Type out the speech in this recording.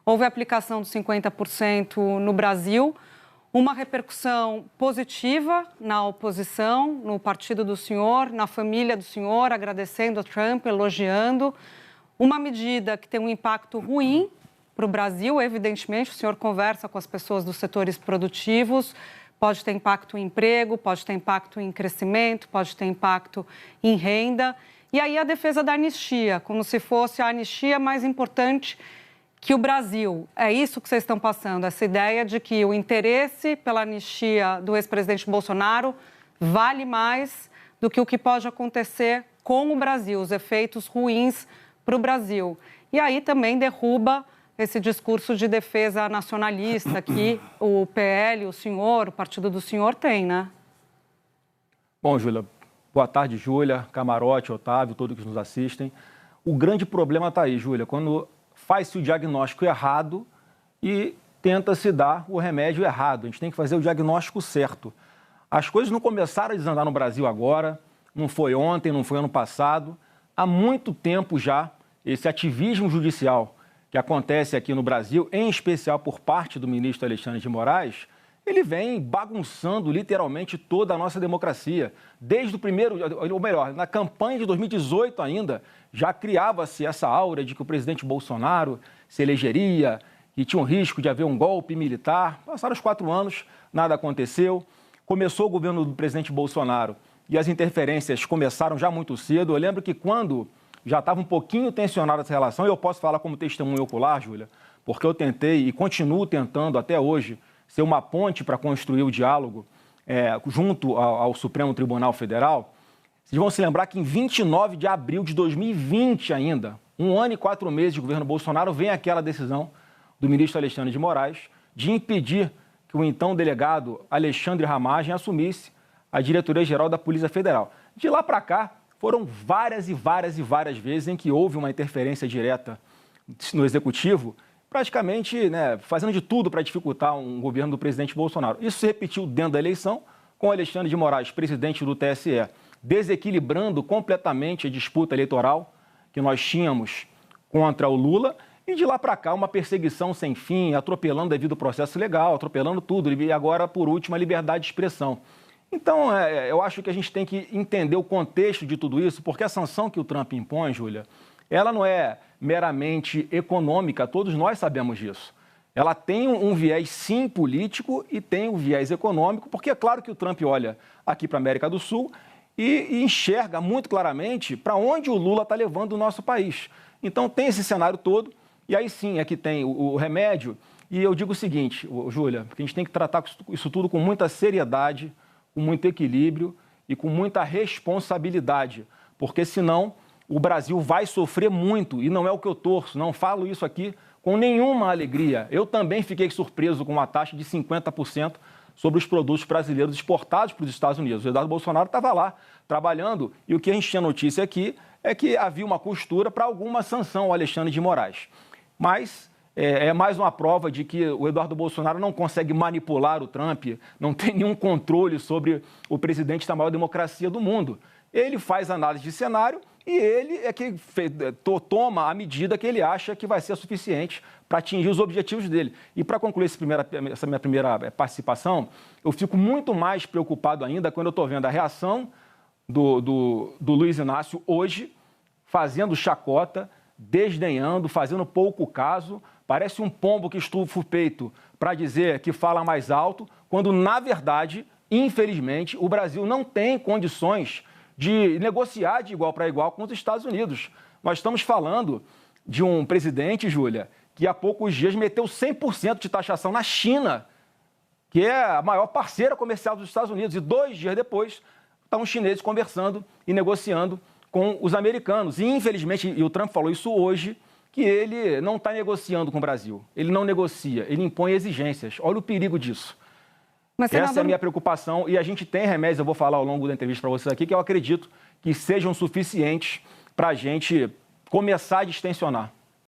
Houve a aplicação dos 50% no Brasil, uma repercussão positiva na oposição, no partido do senhor, na família do senhor, agradecendo a Trump, elogiando. Uma medida que tem um impacto ruim para o Brasil, evidentemente, o senhor conversa com as pessoas dos setores produtivos, pode ter impacto em emprego, pode ter impacto em crescimento, pode ter impacto em renda. E aí a defesa da anistia, como se fosse a anistia mais importante que o Brasil. É isso que vocês estão passando, essa ideia de que o interesse pela anistia do ex-presidente Bolsonaro vale mais do que o que pode acontecer com o Brasil, os efeitos ruins para o Brasil. E aí também derruba esse discurso de defesa nacionalista que o PL, o senhor, o partido do senhor tem, né? Bom, Júlia, boa tarde, Júlia, Camarote, Otávio, todos que nos assistem. O grande problema está aí, Júlia, quando faz-se o diagnóstico errado e tenta-se dar o remédio errado. A gente tem que fazer o diagnóstico certo. As coisas não começaram a desandar no Brasil agora, não foi ontem, não foi ano passado. Há muito tempo já, esse ativismo judicial que acontece aqui no Brasil, em especial por parte do ministro Alexandre de Moraes, ele vem bagunçando literalmente toda a nossa democracia. Desde o primeiro, ou melhor, na campanha de 2018 ainda, já criava-se essa aura de que o presidente Bolsonaro se elegeria, que tinha um risco de haver um golpe militar. Passaram os 4 anos, nada aconteceu. Começou o governo do presidente Bolsonaro e as interferências começaram já muito cedo. Eu lembro que quando já estava um pouquinho tensionada essa relação, e eu posso falar como testemunho ocular, Júlia, porque eu tentei e continuo tentando até hoje ser uma ponte para construir o diálogo junto ao Supremo Tribunal Federal. Vocês vão se lembrar que em 29 de abril de 2020 ainda, 1 ano e 4 meses de governo Bolsonaro, vem aquela decisão do ministro Alexandre de Moraes de impedir que o então delegado Alexandre Ramagem assumisse a diretoria-geral da Polícia Federal. De lá para cá, foram várias vezes em que houve uma interferência direta no Executivo, praticamente fazendo de tudo para dificultar um governo do presidente Bolsonaro. Isso se repetiu dentro da eleição, com Alexandre de Moraes, presidente do TSE, desequilibrando completamente a disputa eleitoral que nós tínhamos contra o Lula, e de lá para cá uma perseguição sem fim, atropelando devido ao processo legal, atropelando tudo, e agora, por último, a liberdade de expressão. Então, eu acho que a gente tem que entender o contexto de tudo isso, porque a sanção que o Trump impõe, Júlia, ela não é meramente econômica, todos nós sabemos disso. Ela tem um viés, sim, político e tem um viés econômico, porque é claro que o Trump olha aqui para a América do Sul e enxerga muito claramente para onde o Lula está levando o nosso país. Então, tem esse cenário todo, e aí sim é que tem o remédio. E eu digo o seguinte, Júlia, que a gente tem que tratar isso tudo com muita seriedade, com muito equilíbrio e com muita responsabilidade, porque senão o Brasil vai sofrer muito, e não é o que eu torço, não falo isso aqui com nenhuma alegria. Eu também fiquei surpreso com uma taxa de 50% sobre os produtos brasileiros exportados para os Estados Unidos. O Eduardo Bolsonaro estava lá trabalhando, e o que a gente tinha notícia aqui é que havia uma costura para alguma sanção ao Alexandre de Moraes. Mas é mais uma prova de que o Eduardo Bolsonaro não consegue manipular o Trump, não tem nenhum controle sobre o presidente da maior democracia do mundo. Ele faz análise de cenário e ele é que toma a medida que ele acha que vai ser suficiente para atingir os objetivos dele. E para concluir essa minha primeira participação, eu fico muito mais preocupado ainda quando eu estou vendo a reação do Luiz Inácio hoje, fazendo chacota, desdenhando, fazendo pouco caso. Parece um pombo que estufa o peito para dizer que fala mais alto, quando, na verdade, infelizmente, o Brasil não tem condições de negociar de igual para igual com os Estados Unidos. Nós estamos falando de um presidente, Júlia, que há poucos dias meteu 100% de taxação na China, que é a maior parceira comercial dos Estados Unidos, e 2 dias depois estão os chineses conversando e negociando com os americanos. E, infelizmente, e o Trump falou isso hoje, que ele não está negociando com o Brasil. Ele não negocia, ele impõe exigências. Olha o perigo disso. Mas, senador... Essa é a minha preocupação, e a gente tem remédios, eu vou falar ao longo da entrevista para vocês aqui, que eu acredito que sejam suficientes para a gente começar a distensionar.